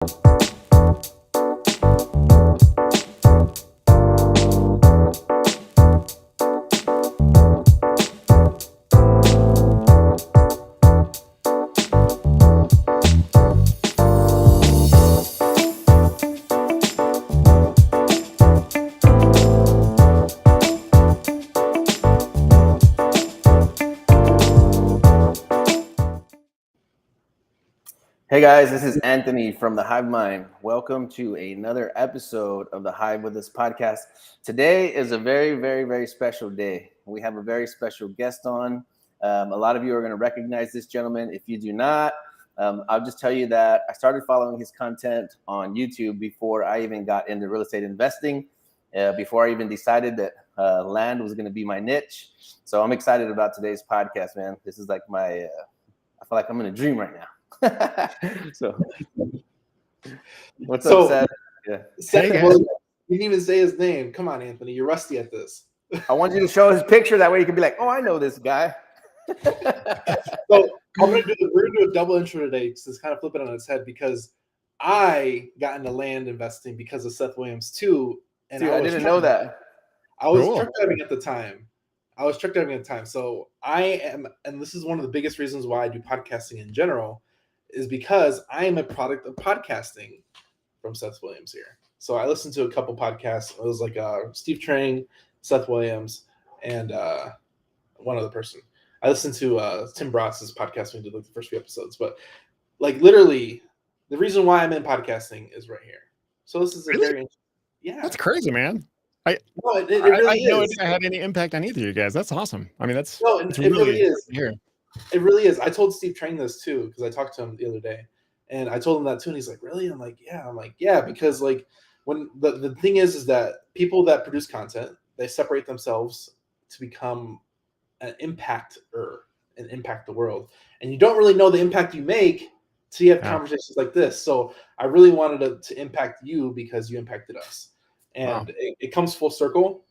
Hey guys, this is Anthony from the Hive Mind. Welcome to another episode of the Hive with Us podcast. Today is a very, very, very special day. We have a very special guest on. A lot of you are going to recognize this gentleman. If you do not, I'll just tell you that I started following his content on YouTube before I even got into real estate investing, before I even decided that land was going to be my niche. So I'm excited about today's podcast, man. This is like I feel like I'm in a dream right now. So what's up, Seth? Yeah. Seth, hey, you didn't even say his name. Come on, Anthony, you're rusty at this. I want you to show his picture, that way you can be like, oh, I know this guy. So we're gonna do a double intro today, to kind of flip it on its head, because I got into land investing because of Seth Williams too. And dude, I didn't know that. I was truck driving at the time. So I am, and this is one of the biggest reasons why I do podcasting in general, is because I am a product of podcasting from Seth Williams here. So I listened to a couple podcasts. It was like Steve Trang, Seth Williams, and one other person. I listened to Tim Brotz's podcast when we did like the first few episodes. But like literally, the reason why I'm in podcasting is right here. So this is a very That's crazy, man. It really I know it had any impact on either of you guys. That's awesome. I mean, it really is. Here. It really is. I told Steve Trang this too, because I talked to him the other day, and I told him that too, and he's like, "Really?" I'm like, "Yeah," because like when the thing is that people that produce content, they separate themselves to become an impacter and impact the world, and you don't really know the impact you make till you have conversations like this. So I really wanted to impact you because you impacted us, and it comes full circle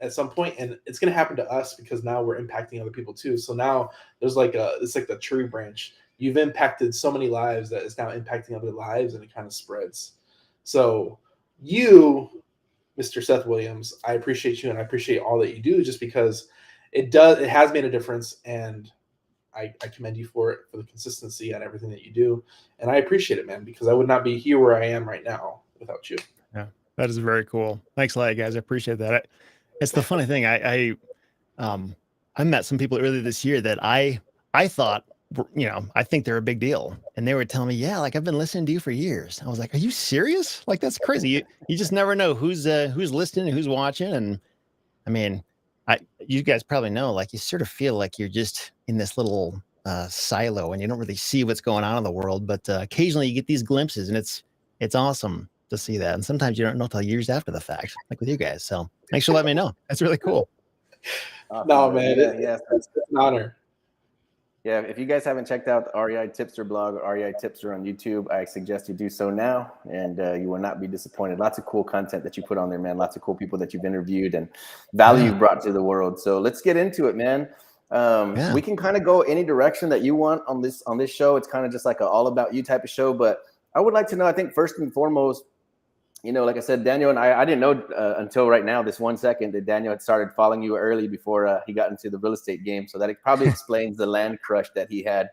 at some point, and it's going to happen to us because now we're impacting other people too. So now there's it's like the tree branch. You've impacted so many lives that it's now impacting other lives, and it kind of spreads. So you, Mr. Seth Williams, I appreciate you, and I appreciate all that you do, just because it has made a difference, and I commend you for it, for the consistency and everything that you do. And I appreciate it, man, because I would not be here where I am right now without you. Yeah, that is very cool. Thanks a lot, guys. I appreciate that. It's the funny thing. I met some people earlier this year that I thought, I think they're a big deal, and they were telling me, yeah, like I've been listening to you for years. I was like, are you serious? Like that's crazy. You just never know who's listening and who's watching. And I mean, you guys probably know, like you sort of feel like you're just in this little silo, and you don't really see what's going on in the world. But occasionally you get these glimpses, and it's awesome to see that. And sometimes you don't know till years after the fact, like with you guys. So thanks for letting me know. That's really cool. No, man. It's an honor. Yeah, if you guys haven't checked out the REItipster blog or REItipster on YouTube, I suggest you do so now, and you will not be disappointed. Lots of cool content that you put on there, man. Lots of cool people that you've interviewed and value you've brought to the world. So let's get into it, man. We can kind of go any direction that you want on this show. It's kind of just like an all about you type of show. But I would like to know, I think first and foremost, like I said, Daniel and I didn't know until right now, this 1 second, that Daniel had started following you early before he got into the real estate game. So that it probably explains the land crush that he had.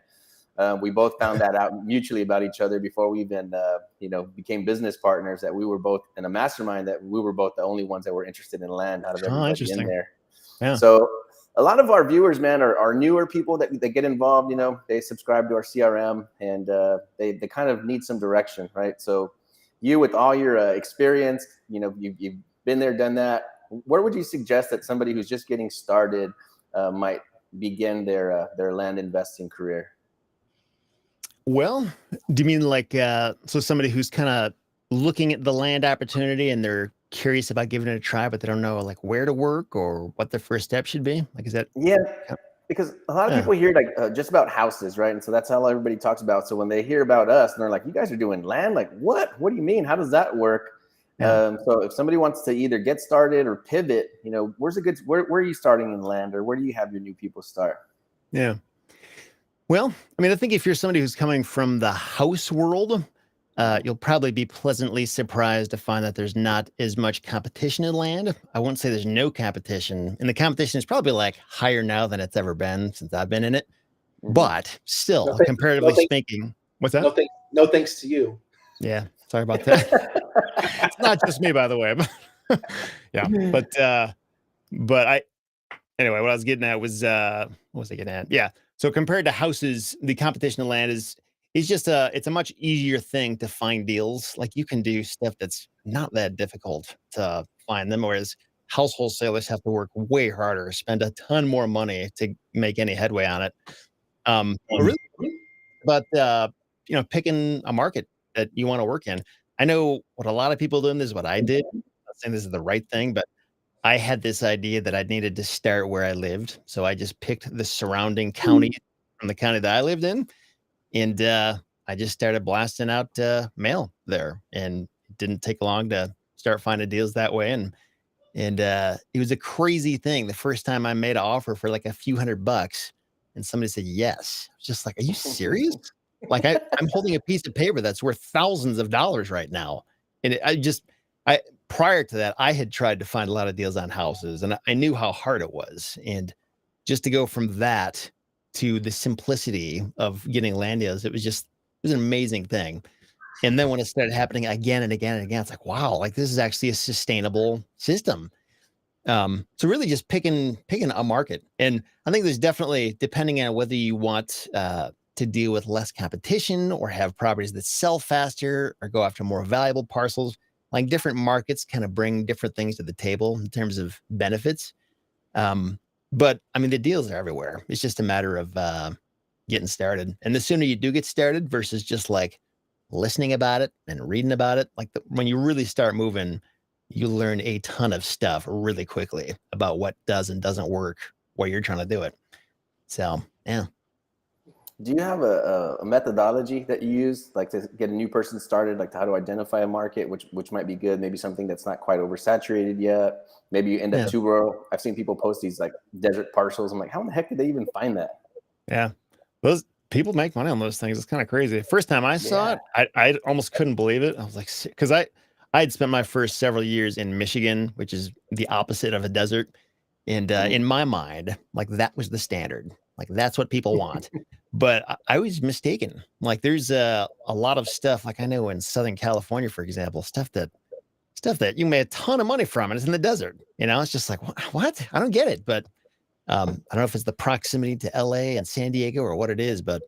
We both found that out mutually about each other before we even, became business partners, that we were both in a mastermind, that we were both the only ones that were interested in land out of everybody in there. Yeah. So a lot of our viewers, man, are newer people that get involved. They subscribe to our CRM, and they kind of need some direction, right? So you, with all your experience, you've been there, done that. Where would you suggest that somebody who's just getting started might begin their land investing career? Well, do you mean like so somebody who's kind of looking at the land opportunity and they're curious about giving it a try, but they don't know like where to work or what their first step should be? Like, is that? Yeah. Because a lot of people hear like just about houses, right? And so that's how everybody talks about. So when they hear about us and they're like, you guys are doing land? Like, what? What do you mean? How does that work? Yeah. So if somebody wants to either get started or pivot, where are you starting in land, or where do you have your new people start? Yeah. Well, I mean, I think if you're somebody who's coming from the house world, you'll probably be pleasantly surprised to find that there's not as much competition in land. I won't say there's no competition, and the competition is probably like higher now than it's ever been since I've been in it. But still, comparatively speaking, what's that? No thanks to you. Yeah, sorry about that. It's not just me, by the way. Yeah, but anyway, what I was getting at was what was I getting at? Yeah. So compared to houses, the competition in land is just it's a much easier thing to find deals. Like you can do stuff that's not that difficult to find them, whereas house wholesalers have to work way harder, spend a ton more money to make any headway on it. But really, but picking a market that you want to work in. I know what a lot of people do, and this is what I did. I'm not saying this is the right thing, but I had this idea that I needed to start where I lived. So I just picked the surrounding county from the county that I lived in. And I just started blasting out mail there. And it didn't take long to start finding deals that way. And it was a crazy thing. The first time I made an offer for like a few $100 and somebody said yes. I was just like, are you serious? Like I'm holding a piece of paper that's worth thousands of dollars right now. And prior to that, I had tried to find a lot of deals on houses and I knew how hard it was. And just to go from that to the simplicity of getting land deals, it was an amazing thing. And then when it started happening again and again and again, it's like, wow, like this is actually a sustainable system. So really just picking a market. And I think there's definitely, depending on whether you want to deal with less competition or have properties that sell faster or go after more valuable parcels, like different markets kind of bring different things to the table in terms of benefits. But I mean, the deals are everywhere. It's just a matter of getting started. And the sooner you do get started versus just like listening about it and reading about it, like when you really start moving, you learn a ton of stuff really quickly about what does and doesn't work where you're trying to do it. So, yeah. Do you have a methodology that you use, like to get a new person started, like to how to identify a market, which might be good, maybe something that's not quite oversaturated yet? Maybe you end up too rural. I've seen people post these like desert parcels. I'm like, how in the heck did they even find that? Yeah, those people make money on those things. It's kind of crazy. The first time I saw it, I almost couldn't believe it. I was like, because I'd spent my first several years in Michigan, which is the opposite of a desert. And in my mind, like that was the standard. Like that's what people want. But I was mistaken. Like there's a lot of stuff, like I know in Southern California, for example, stuff that you made a ton of money from, and it's in the desert. It's just like, what? I don't get it. But I don't know if it's the proximity to LA and San Diego or what it is. But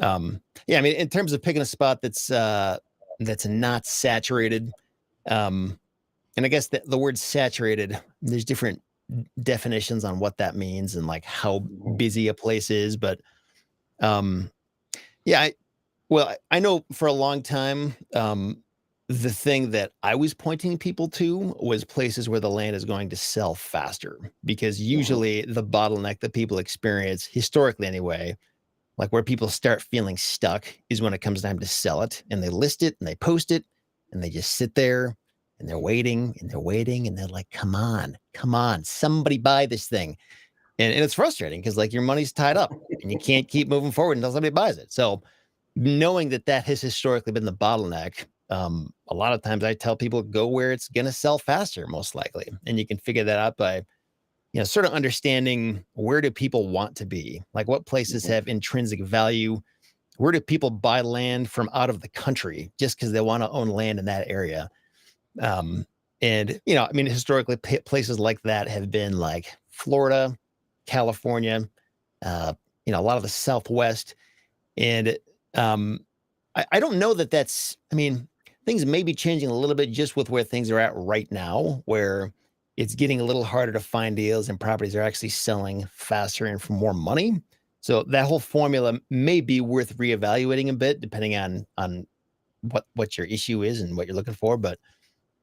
yeah, I mean, in terms of picking a spot that's not saturated, and I guess the word saturated, there's different definitions on what that means and like how busy a place is. But yeah, I know for a long time, the thing that I was pointing people to was places where the land is going to sell faster, because usually the bottleneck that people experience historically anyway, like where people start feeling stuck, is when it comes time to sell it, and they list it and they post it and they just sit there and they're waiting and they're waiting and they're like, come on, somebody buy this thing. And it's frustrating because like your money's tied up and you can't keep moving forward until somebody buys it. So knowing that has historically been the bottleneck, a lot of times I tell people go where it's going to sell faster, most likely. And you can figure that out by, sort of understanding where do people want to be? Like what places have intrinsic value? Where do people buy land from out of the country just because they want to own land in that area? And, I mean, historically places like that have been like Florida, California, a lot of the Southwest. And I don't know that's, I mean, things may be changing a little bit just with where things are at right now, where it's getting a little harder to find deals and properties are actually selling faster and for more money. So that whole formula may be worth reevaluating a bit, depending on what your issue is and what you're looking for. But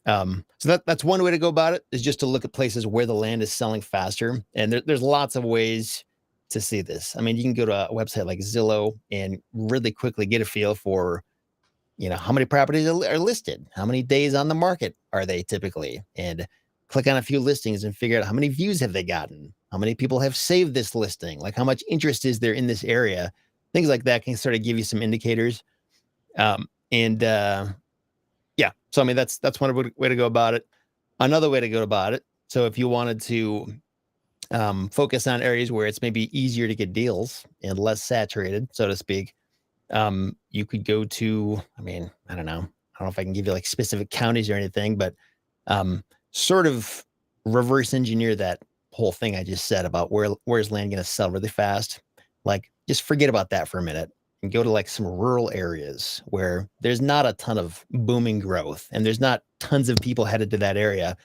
so that's one way to go about it, is just to look at places where the land is selling faster. And there's lots of ways to see this. I mean, you can go to a website like Zillow and really quickly get a feel for, how many properties are listed, how many days on the market are they typically, and click on a few listings and figure out how many views have they gotten, how many people have saved this listing, like how much interest is there in this area. Things like that can sort of give you some indicators. And yeah, so I mean, that's one way to go about it. Another way to go about it. So if you wanted to focus on areas where it's maybe easier to get deals and less saturated, so to speak, you could go to, I mean, I don't know if I can give you like specific counties or anything, but sort of reverse engineer that whole thing I just said about where's land going to sell really fast. Like, just forget about that for a minute and go to like some rural areas where there's not a ton of booming growth and there's not tons of people headed to that area.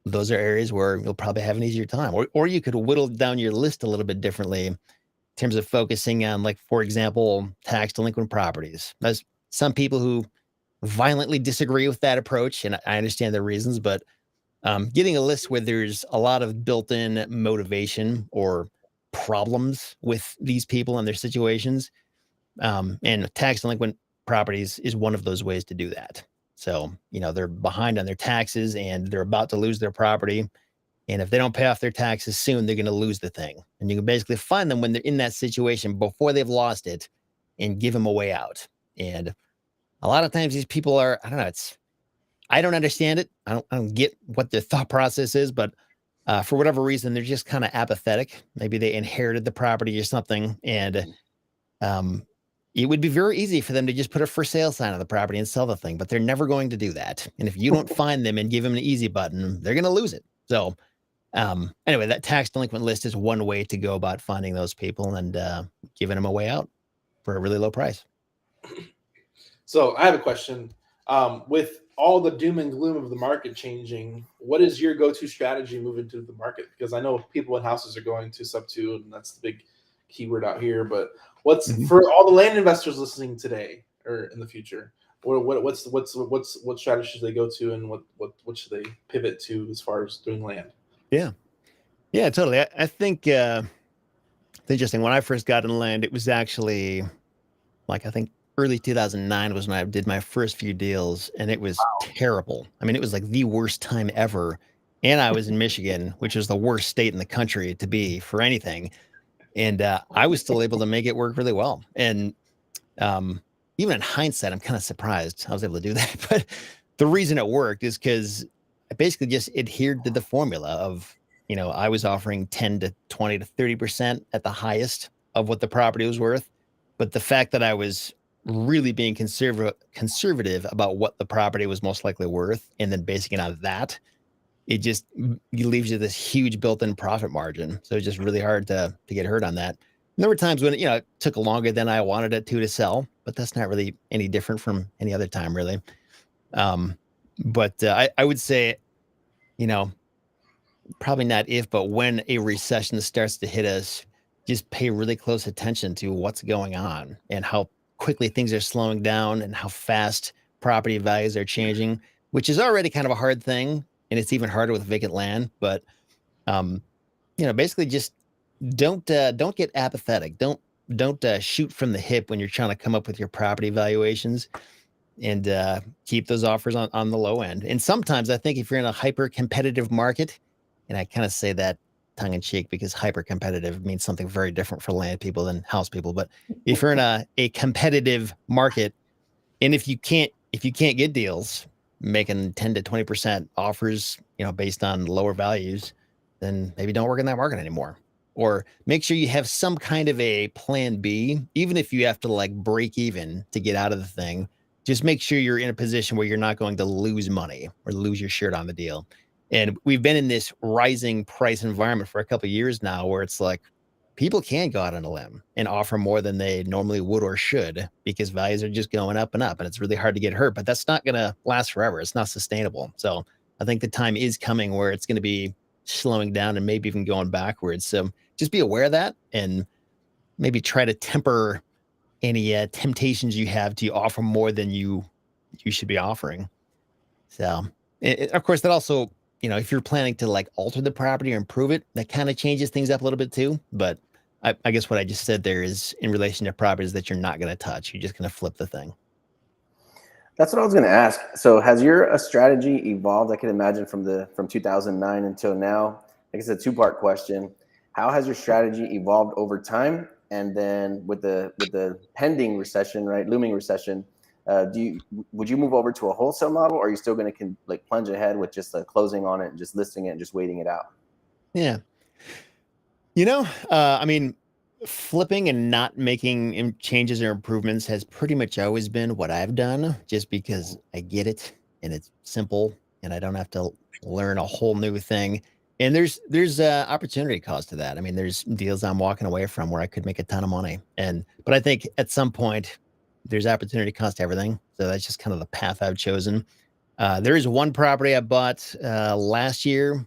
Those are areas where you'll probably have an easier time, or you could whittle down your list a little bit differently in terms of focusing on, like, for example, tax delinquent properties. There's some people who violently disagree with that approach, and I understand the reasons, but getting a list where there's a lot of built-in motivation or problems with these people and their situations, and tax delinquent properties is one of those ways to do that. So, they're behind on their taxes and they're about to lose their property. And if they don't pay off their taxes soon, they're going to lose the thing. And you can basically find them when they're in that situation before they've lost it and give them a way out. And a lot of times these people are, I don't know, I don't understand it. I don't get what their thought process is, but for whatever reason, they're just kind of apathetic. Maybe they inherited the property or something. And it would be very easy for them to just put a for sale sign on the property and sell the thing, but they're never going to do that. And if you don't find them and give them an easy button, they're going to lose it. So anyway, that tax delinquent list is one way to go about finding those people and giving them a way out for a really low price. So I have a question. With all the doom and gloom of the market changing, what is your go-to strategy moving to the market? Because I know people in houses are going to sub 2, and that's the big keyword out here. But what's for all the land investors listening today or in the future? What strategy should they go to, and what should they pivot to as far as doing land? Yeah, totally. I think it's interesting. When I first got in land, it was actually like, I think early 2009 was when I did my first few deals, and it was terrible. I mean, it was like the worst time ever. And I was in Michigan, which was the worst state in the country to be for anything. And I was still able to make it work really well. And even in hindsight, I'm kind of surprised I was able to do that. But the reason it worked is because I basically just adhered to the formula of, I was offering 10 to 20 to 30% at the highest of what the property was worth. But the fact that I was really being conservative about what the property was most likely worth, and then basing it on that, it just leaves you this huge built-in profit margin. So it's just really hard to get hurt on that. And there were times when, it took longer than I wanted it to sell, but that's not really any different from any other time, really. But I would say, probably not if, but when a recession starts to hit us, just pay really close attention to what's going on and how quickly things are slowing down and how fast property values are changing, which is already kind of a hard thing. And it's even harder with vacant land. But, basically just don't get apathetic. Don't shoot from the hip when you're trying to come up with your property valuations, and keep those offers on the low end. And sometimes I think if you're in a hyper competitive market, and I kind of say that tongue in cheek because hyper competitive means something very different for land people than house people. But if you're in a competitive market, and if you can't get deals making 10 to 20% offers, based on lower values, then maybe don't work in that market anymore. Or make sure you have some kind of a plan B, even if you have to like break even to get out of the thing. Just make sure you're in a position where you're not going to lose money or lose your shirt on the deal. And we've been in this rising price environment for a couple of years now, where it's like people can go out on a limb and offer more than they normally would or should, because values are just going up and up, and it's really hard to get hurt. But that's not going to last forever. It's not sustainable. So I think the time is coming where it's going to be slowing down and maybe even going backwards. So just be aware of that, and maybe try to temper any temptations you have to offer more than you should be offering. So of course, that also, if you're planning to like alter the property or improve it, that kind of changes things up a little bit too. But I guess what I just said there is in relation to properties that you're not going to touch. You're just going to flip the thing. That's what I was going to ask. So has your strategy evolved? I can imagine from 2009 until now. I guess it's a two-part question. How has your strategy evolved over time? And then with the pending recession, right, looming recession, would you move over to a wholesale model, or are you still going to like plunge ahead with just closing on it and just listing it and just waiting it out? Yeah. I mean, flipping and not making changes or improvements has pretty much always been what I've done, just because I get it and it's simple and I don't have to learn a whole new thing. And there's opportunity cost to that. I mean, there's deals I'm walking away from where I could make a ton of money. But I think at some point there's opportunity cost to everything. So that's just kind of the path I've chosen. There is one property I bought last year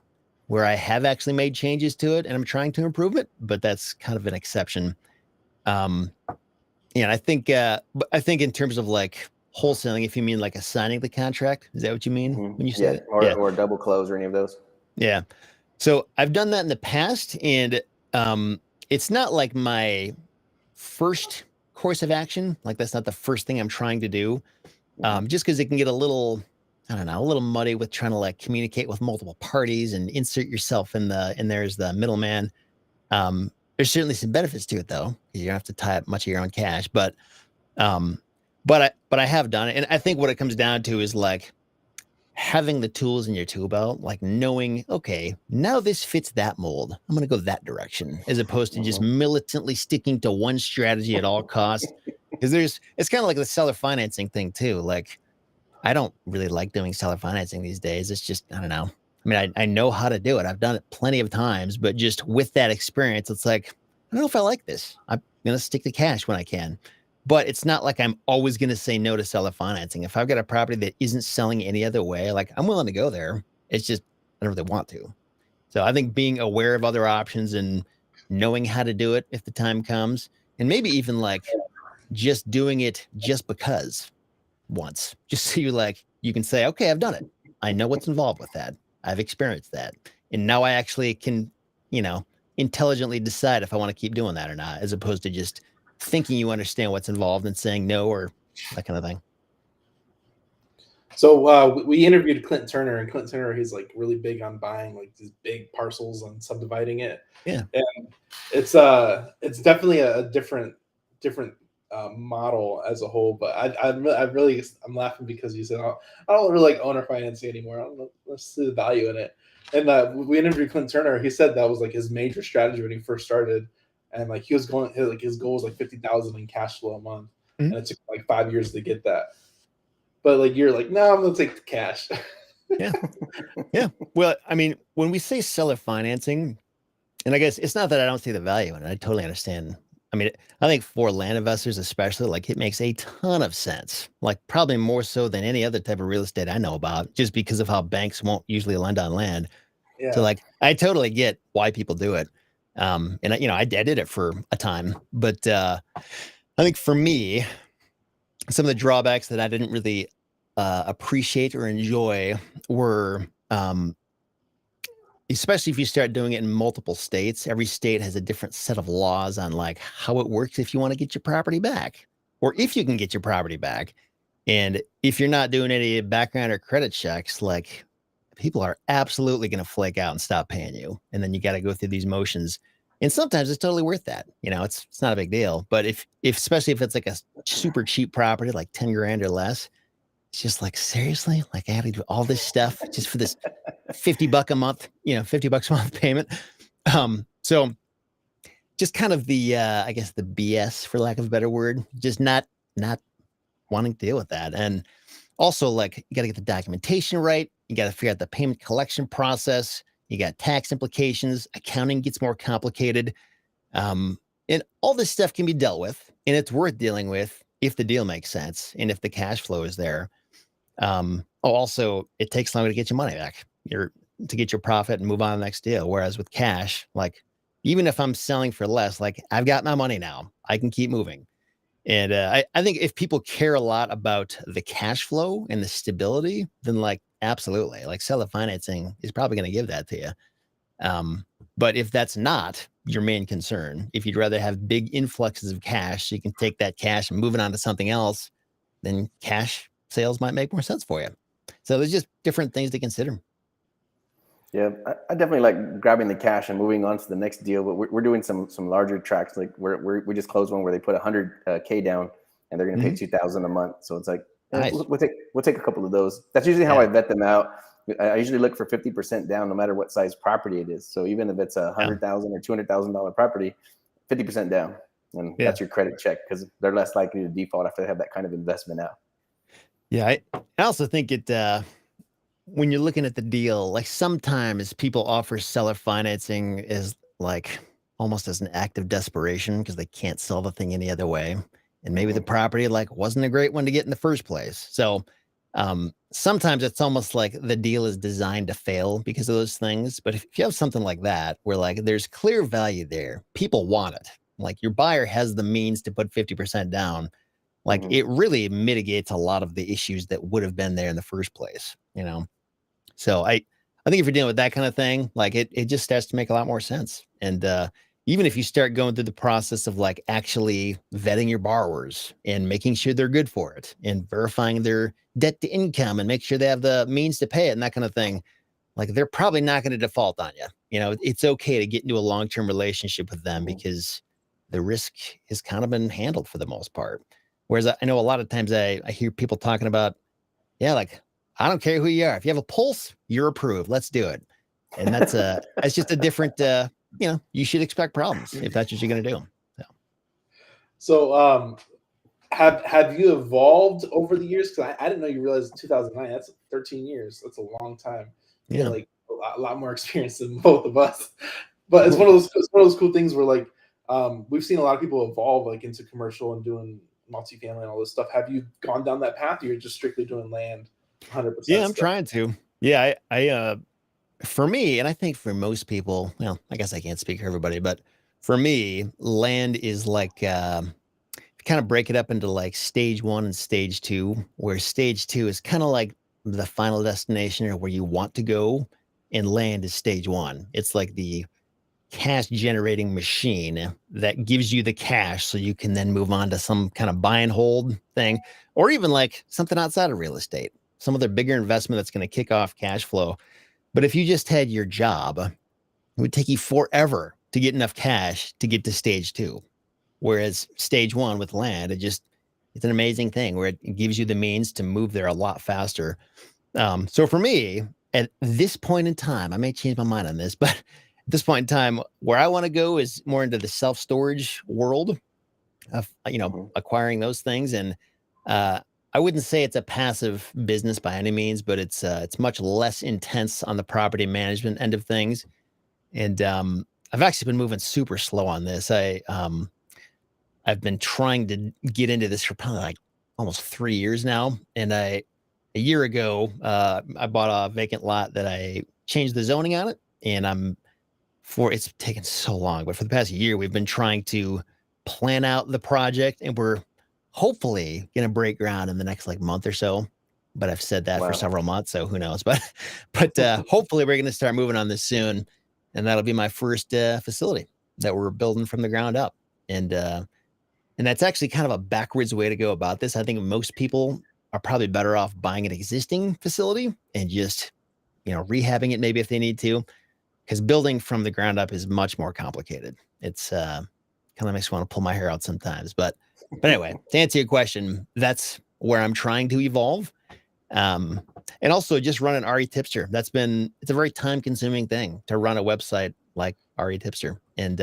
where I have actually made changes to it and I'm trying to improve it, but that's kind of an exception. And I think in terms of like wholesaling, if you mean like assigning the contract, is that what you mean when you say that? Or double close or any of those? Yeah. So I've done that in the past, and it's not like my first course of action. Like that's not the first thing I'm trying to do. Just because it can get a little, I don't know, a little muddy with trying to like communicate with multiple parties and insert yourself in there's the middleman. There's certainly some benefits to it though, because you don't have to tie up much of your own cash. But I have done it, and I think what it comes down to is like having the tools in your tool belt, like knowing, okay, now this fits that mold. I'm going to go that direction, as opposed to just militantly sticking to one strategy at all costs. Because it's kind of like the seller financing thing too. Like, I don't really like doing seller financing these days. It's just, I don't know. I mean, I know how to do it. I've done it plenty of times, but just with that experience, it's like, I don't know if I like this. I'm going to stick to cash when I can. But it's not like I'm always going to say no to seller financing. If I've got a property that isn't selling any other way, like I'm willing to go there. It's just, I don't really want to. So I think being aware of other options and knowing how to do it if the time comes, and maybe even like just doing it just because once, just so you can say, okay, I've done it. I know what's involved with that. I've experienced that. And now I actually can, intelligently decide if I want to keep doing that or not, as opposed to just thinking you understand what's involved and saying no or that kind of thing. So we interviewed Clint Turner, and Clint Turner, he's like really big on buying like these big parcels and subdividing it. Yeah. And it's definitely a different model as a whole. But I'm laughing because you said I don't really like owner financing anymore. I don't see the value in it. And we interviewed Clint Turner. He said that was like his major strategy when he first started, and like he was going his goal was like 50,000 in cash flow a month, and it took like 5 years to get that. But like you're like, no, I'm gonna take the cash. Yeah. Well, I mean, when we say seller financing, and I guess it's not that I don't see the value in it. I totally understand. I mean, I think for land investors, especially, like it makes a ton of sense, like probably more so than any other type of real estate I know about, just because of how banks won't usually lend on land. Yeah. So like, I totally get why people do it. And I did it for a time, but I think for me, some of the drawbacks that I didn't really appreciate or enjoy were, especially if you start doing it in multiple states. Every state has a different set of laws on like how it works if you want to get your property back, or if you can get your property back. And if you're not doing any background or credit checks, like people are absolutely going to flake out and stop paying you. And then you got to go through these motions. And sometimes it's totally worth that. It's not a big deal. But if especially if it's like a super cheap property, like 10 grand or less, it's just like, seriously, like I have to do all this stuff just for this $50 a month, $50 a month payment. So just kind of the, I guess the BS, for lack of a better word, just not wanting to deal with that. And also like, you got to get the documentation right. You got to figure out the payment collection process. You got tax implications. Accounting gets more complicated. And all this stuff can be dealt with, and it's worth dealing with if the deal makes sense and if the cash flow is there. Also, it takes longer to get your money back, to get your profit and move on to the next deal. Whereas with cash, like even if I'm selling for less, like I've got my money now, I can keep moving. And I think if people care a lot about the cash flow and the stability, then like absolutely, like seller financing is probably going to give that to you. But if that's not your main concern, if you'd rather have big influxes of cash so you can take that cash and move it on to something else, then cash sales might make more sense for you. So there's just different things to consider. Yeah, I definitely like grabbing the cash and moving on to the next deal. But we're doing some larger tracks. Like we just closed one where they put 100K down and they're going to pay 2,000 a month. So it's like Nice. we'll take a couple of those. That's usually how I vet them out. I usually look for 50% down, no matter what size property it is. So even if it's a $100,000 or $200,000 property, 50% down, and that's your credit check because they're less likely to default after they have that kind of investment out. Yeah, I also think it. When you're looking at the deal, like sometimes people offer seller financing as like almost as an act of desperation because they can't sell the thing any other way. And maybe the property like wasn't a great one to get in the first place. So sometimes it's almost like the deal is designed to fail because of those things. But if you have something like that, where like there's clear value there, people want it. Like your buyer has the means to put 50% down. Like it really mitigates a lot of the issues that would have been there in the first place, you know? So I think if you're dealing with that kind of thing, like it just starts to make a lot more sense. And even if you start going through the process of like actually vetting your borrowers and making sure they're good for it and verifying their debt to income and make sure they have the means to pay it and that kind of thing, like they're probably not going to default on you. You know, it's okay to get into a long-term relationship with them because the risk has kind of been handled for the most part. Whereas I know a lot of times I hear people talking about, like, I don't care who you are. If you have a pulse, you're approved. Let's do it. And that's just a different, you should expect problems if that's what you're going to do. So have you evolved over the years? Because I didn't know you realized 2009. That's 13 years. That's a long time. Yeah, like a lot more experience than both of us. But it's one of those cool things where like we've seen a lot of people evolve like into commercial and doing multifamily and all this stuff. Have you gone down that path, or you're just strictly doing land? 100%. Yeah, I'm trying to. Yeah, I for me, and I think for most people, well, I guess I can't speak for everybody, but for me, land is like kind of break it up into like stage 1 and stage 2, where stage 2 is kind of like the final destination or where you want to go, and land is stage 1. It's like the cash generating machine that gives you the cash so you can then move on to some kind of buy and hold thing, or even like something outside of real estate, some other bigger investment that's going to kick off cash flow. But if you just had your job, it would take you forever to get enough cash to get to stage 2. Whereas stage 1 with land, it's an amazing thing where it gives you the means to move there a lot faster. So for me, at this point in time, I may change my mind on this, but at this point in time, where I want to go is more into the self-storage world of, acquiring those things. And I wouldn't say it's a passive business by any means, but it's much less intense on the property management end of things. And I've actually been moving super slow on this. I've been trying to get into this for probably like almost 3 years now. And a year ago, I bought a vacant lot that I changed the zoning on it. And it's taken so long, but for the past year, we've been trying to plan out the project, and we're hopefully going to break ground in the next like month or so. But I've said that for several months, so who knows? But hopefully we're going to start moving on this soon. And that'll be my first facility that we're building from the ground up. And that's actually kind of a backwards way to go about this. I think most people are probably better off buying an existing facility and just, rehabbing it maybe if they need to, because building from the ground up is much more complicated. It's kind of makes me want to pull my hair out sometimes. But anyway, to answer your question, that's where I'm trying to evolve. And also just run an REItipster. It's a very time consuming thing to run a website like REItipster. And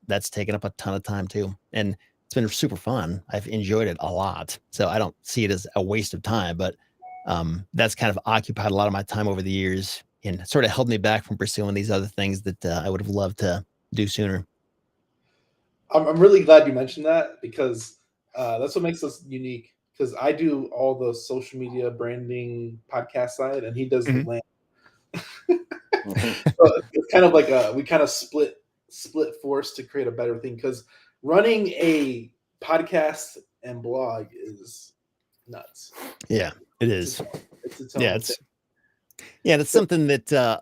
that's taken up a ton of time too. And it's been super fun. I've enjoyed it a lot. So I don't see it as a waste of time, but that's kind of occupied a lot of my time over the years and sort of held me back from pursuing these other things that I would have loved to do sooner. I'm really glad you mentioned that, because that's what makes us unique. Because I do all the social media branding podcast side, and he does the land. So it's kind of like we kind of split force to create a better thing. Because running a podcast and blog is nuts. Yeah, it is. It's its own thing. That's something that a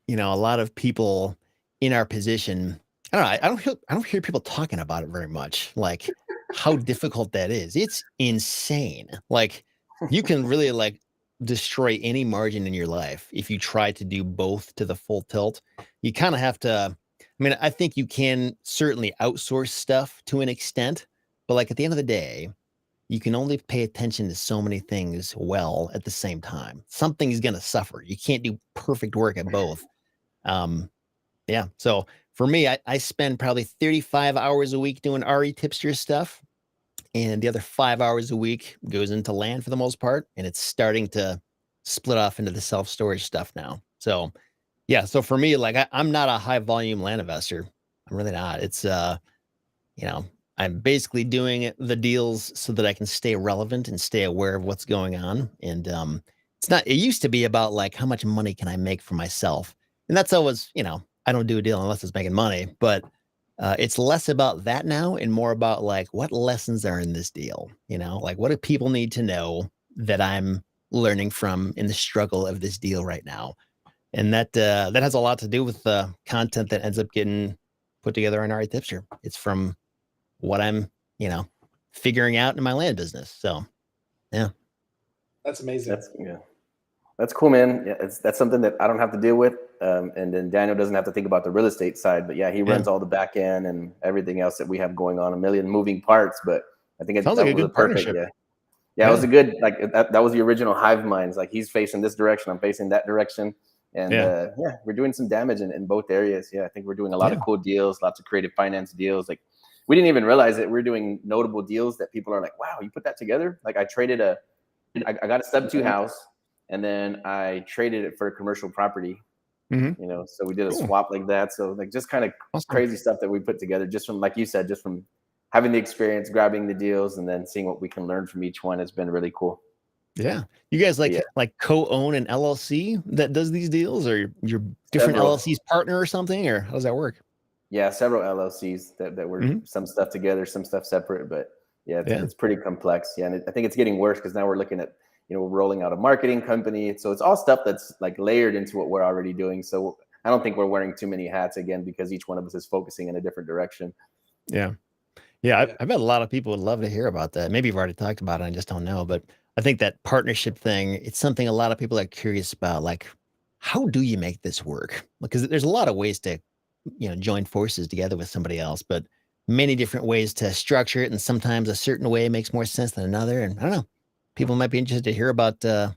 lot of people in our position. I don't know. I don't hear people talking about it very much. Like how difficult that is. It's insane. Like you can really like destroy any margin in your life if you try to do both to the full tilt. You kind of have to, I mean, I think you can certainly outsource stuff to an extent, but like at the end of the day, you can only pay attention to so many things well at the same time. Something's going to suffer. You can't do perfect work at both. Yeah. So for me, I spend probably 35 hours a week doing REItipster stuff. And the other 5 hours a week goes into land for the most part. And it's starting to split off into the self-storage stuff now. So yeah. So for me, like I'm not a high volume land investor. I'm really not. It's you know, I'm basically doing the deals so that I can stay relevant and stay aware of what's going on. And it's not, it used to be about like how much money can I make for myself? And that's always, I don't do a deal unless it's making money, but it's less about that now and more about like what lessons are in this deal, like what do people need to know that I'm learning from in the struggle of this deal right now. And that has a lot to do with the content that ends up getting put together on REItipster. It's from what I'm, figuring out in my land business. So, yeah. That's amazing. That's cool, man. Yeah, that's something that I don't have to deal with. And then Daniel doesn't have to think about the real estate side, but yeah, he runs all the back end and everything else that we have going on, a million moving parts. But I think sounds like a good partnership. Yeah, it was a good, like that was the original hive minds. Like he's facing this direction, I'm facing that direction. And we're doing some damage in both areas. Yeah, I think we're doing a lot of cool deals, lots of creative finance deals. Like we didn't even realize that we're doing notable deals that people are like, wow, you put that together? Like I got a sub 2 house and then I traded it for a commercial property. So we did a swap like that. So like just kind of crazy stuff that we put together just from, like you said, just from having the experience, grabbing the deals, and then seeing what we can learn from each one has been really cool. Yeah. You guys like co-own an LLC that does these deals, or you're different LLCs partner or something, or how does that work? Yeah, several LLCs that were some stuff together, some stuff separate, but it's pretty complex. Yeah, and I think it's getting worse because now we're looking at, we're rolling out a marketing company. So it's all stuff that's like layered into what we're already doing. So I don't think we're wearing too many hats again because each one of us is focusing in a different direction. Yeah. Yeah. I bet a lot of people would love to hear about that. Maybe you've already talked about it. I just don't know, but I think that partnership thing, it's something a lot of people are curious about. Like, how do you make this work? Because there's a lot of ways to, join forces together with somebody else, but many different ways to structure it. And sometimes a certain way makes more sense than another. And I don't know, people might be interested to hear about how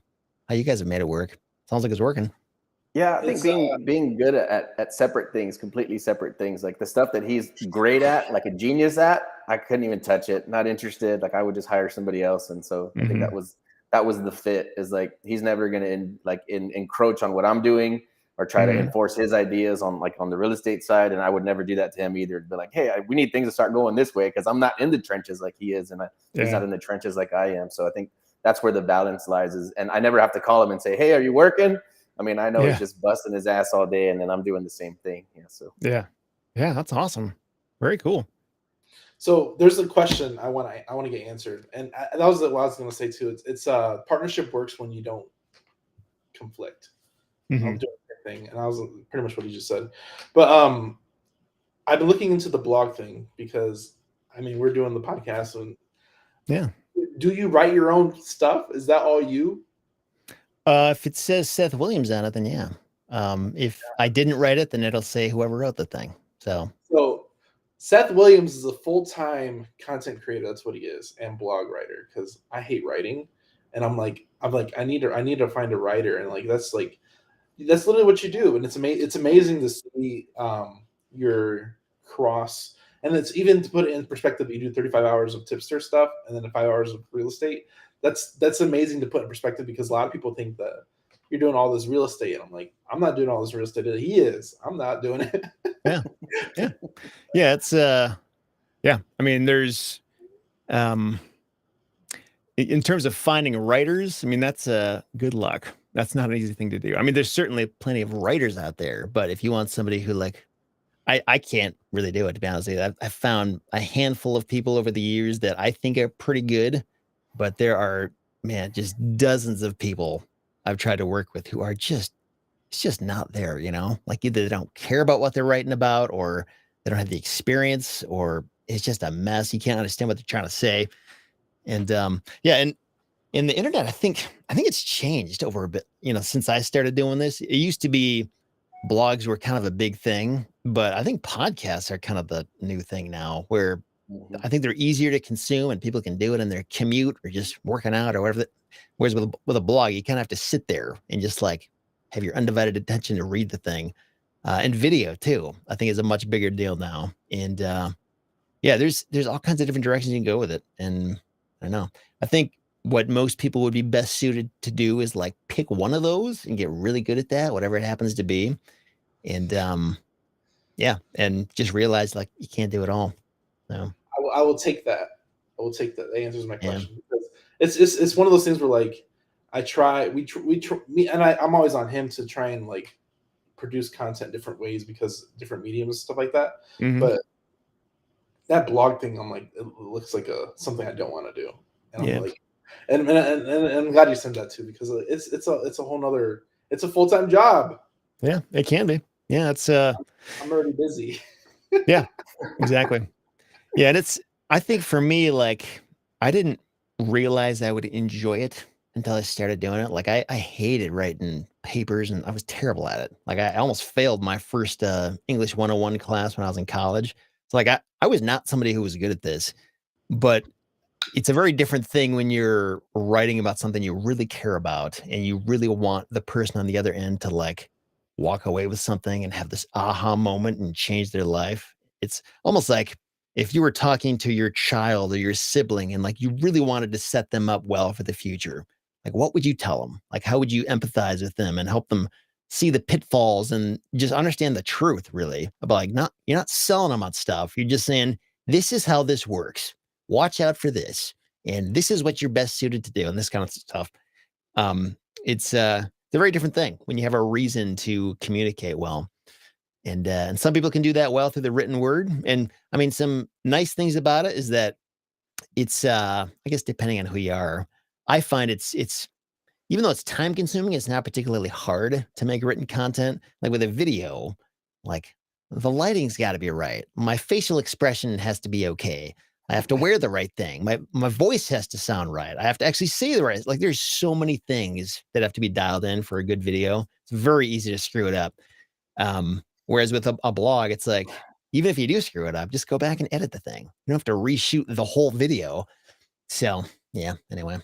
you guys have made it work. Sounds like it's working. Yeah, I think being good at separate things, completely separate things, like the stuff that he's great at, like a genius at, I couldn't even touch it. Not interested. Like I would just hire somebody else. And so I think that was the fit, is like, he's never going to encroach on what I'm doing or try to enforce his ideas on the real estate side. And I would never do that to him either. Be like, hey, we need things to start going this way, because I'm not in the trenches like he is. And he's not in the trenches like I am. So I think that's where the balance lies, and I never have to call him and say, hey, are you working? I mean, I know he's just busting his ass all day, and then I'm doing the same thing. Yeah. That's awesome. Very cool. So there's a question I want to get answered, and that was what I was going to say too. It's partnership works when you don't conflict. I'm doing everything, and I was pretty much what you just said. But I've been looking into the blog thing because we're doing the podcast, and do you write your own stuff? Is that all you? If it says Seth Williams on it, then yeah. If I didn't write it, then it'll say whoever wrote the thing. So Seth Williams is a full-time content creator. That's what he is, and blog writer. Because I hate writing, and I'm like, I need to find a writer, and that's literally what you do. And it's amazing to see your cross, and it's even to put it in perspective. You do 35 hours of tipster stuff, and then 5 hours of real estate. That's amazing to put in perspective, because a lot of people think that you're doing all this real estate. And I'm like, I'm not doing all this real estate. He is. I'm not doing it. Yeah. It's I mean, there's in terms of finding writers, that's good luck. That's not an easy thing to do. There's certainly plenty of writers out there, but if you want somebody who I can't really do it, to be honest with you. I've found a handful of people over the years that I think are pretty good. But there are, just dozens of people I've tried to work with who are it's just not there, like either they don't care about what they're writing about, or they don't have the experience, or it's just a mess. You can't understand what they're trying to say. And and In the internet, I think it's changed over a bit, since I started doing this. It used to be blogs were kind of a big thing, but I think podcasts are kind of the new thing now, where I think they're easier to consume and people can do it in their commute or just working out or whatever. Whereas with a blog, you kind of have to sit there and just like have your undivided attention to read the thing. And video too, I think is a much bigger deal now. And yeah, there's all kinds of different directions you can go with it. And I don't know. I think what most people would be best suited to do is like pick one of those and get really good at that, whatever it happens to be. And yeah, and just realize like you can't do it all. So I will take that. I will take that. That answers my Yeah. question. Because it's one of those things where like I'm always on him to try and like produce content different ways because different mediums and stuff like that. Mhm. But that blog thing, I'm like, it looks like something I don't want to do. And Yeah. I'm like, and I'm glad you said that too, because it's a whole nother, it's a full-time job. Yeah, it can be. Yeah, it's I'm already busy. Yeah, exactly. Yeah, and I think for me, like, I didn't realize I would enjoy it until I started doing it. Like, I hated writing papers and I was terrible at it. Like, I almost failed my first English 101 class when I was in college. So, like, I was not somebody who was good at this, but it's a very different thing when you're writing about something you really care about and you really want the person on the other end to like walk away with something and have this aha moment and change their life. It's almost like if you were talking to your child or your sibling and like you really wanted to set them up well for the future, like what would you tell them? Like how would you empathize with them and help them see the pitfalls and just understand the truth really about like you're not selling them on stuff. You're just saying, this is how this works. Watch out for this. And this is what you're best suited to do. And this kind of stuff. It's a very different thing when you have a reason to communicate well. And some people can do that well through the written word. And I mean, some nice things about it is that it's I guess depending on who you are, I find it's even though it's time consuming, it's not particularly hard to make written content. Like with a video, like the lighting's got to be right. My facial expression has to be okay. I have to wear the right thing. My voice has to sound right. I have to actually say the right. Like there's so many things that have to be dialed in for a good video. It's very easy to screw it up. Whereas with a blog, it's like even if you do screw it up, just go back and edit the thing. You don't have to reshoot the whole video. So yeah. Anyway.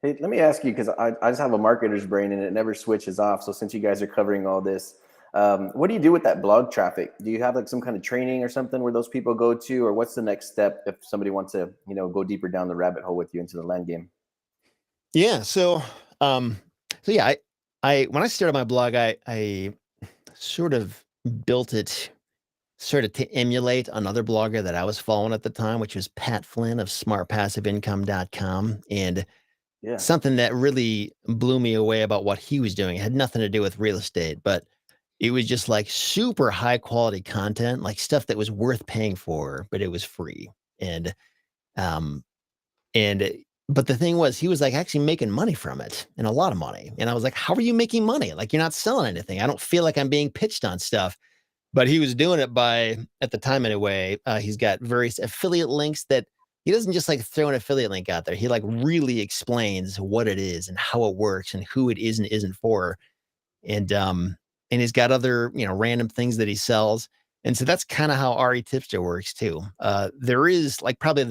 Hey, let me ask you, because I just have a marketer's brain and it never switches off. So since you guys are covering all this, what do you do with that blog traffic? Do you have like some kind of training or something where those people go to, or what's the next step if somebody wants to, go deeper down the rabbit hole with you into the land game? Yeah. So yeah, I when I started my blog, I sort of built it sort of to emulate another blogger that I was following at the time, which was Pat Flynn of smartpassiveincome.com. And Yeah. something that really blew me away about what he was doing, it had nothing to do with real estate, but it was just like super high quality content, like stuff that was worth paying for, but it was free. And um but the thing was, he was like actually making money from it and a lot of money. And I was like, how are you making money? Like you're not selling anything. I don't feel like I'm being pitched on stuff. But he was doing it by, at the time anyway, he's got various affiliate links that he doesn't just like throw an affiliate link out there. He like really explains what it is and how it works and who it is and isn't for. And he's got other, random things that he sells. And so that's kind of how REItipster works too. There is like probably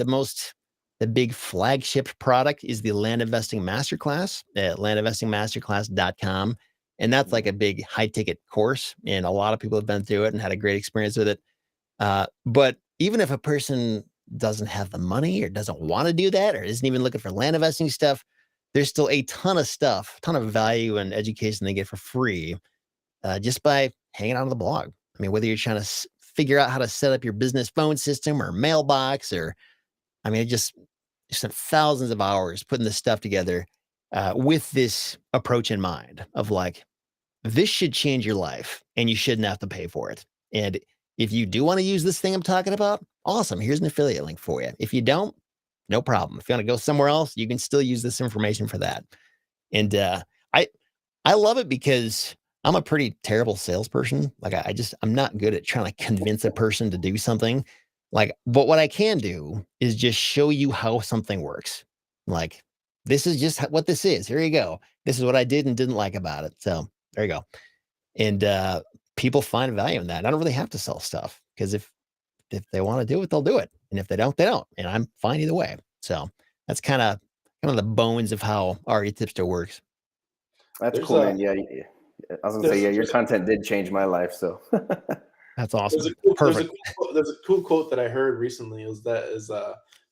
the big flagship product is the Land Investing Masterclass at landinvestingmasterclass.com. And that's like a big high ticket course. And a lot of people have been through it and had a great experience with it. But even if a person doesn't have the money or doesn't want to do that, or isn't even looking for land investing stuff, there's still a ton of stuff, a ton of value and education they get for free just by hanging out on the blog. I mean, whether you're trying to figure out how to set up your business phone system or mailbox, or, I mean, just spent thousands of hours putting this stuff together with this approach in mind of like, this should change your life and you shouldn't have to pay for it. And if you do want to use this thing I'm talking about, awesome. Here's an affiliate link for you. If you don't, no problem. If you want to go somewhere else, you can still use this information for that. And I love it because I'm a pretty terrible salesperson. Like I'm not good at trying to convince a person to do something. Like, but what I can do is just show you how something works. Like, this is just what this is. Here you go. This is what I did and didn't like about it. So there you go. And people find value in that. I don't really have to sell stuff because if they want to do it, they'll do it. And if they don't, they don't. And I'm fine either way. So that's kind of the bones of how REItipster works. That's cool, man. Yeah, I was gonna say, yeah, your content did change my life. So that's awesome. There's a cool quote that I heard recently. Is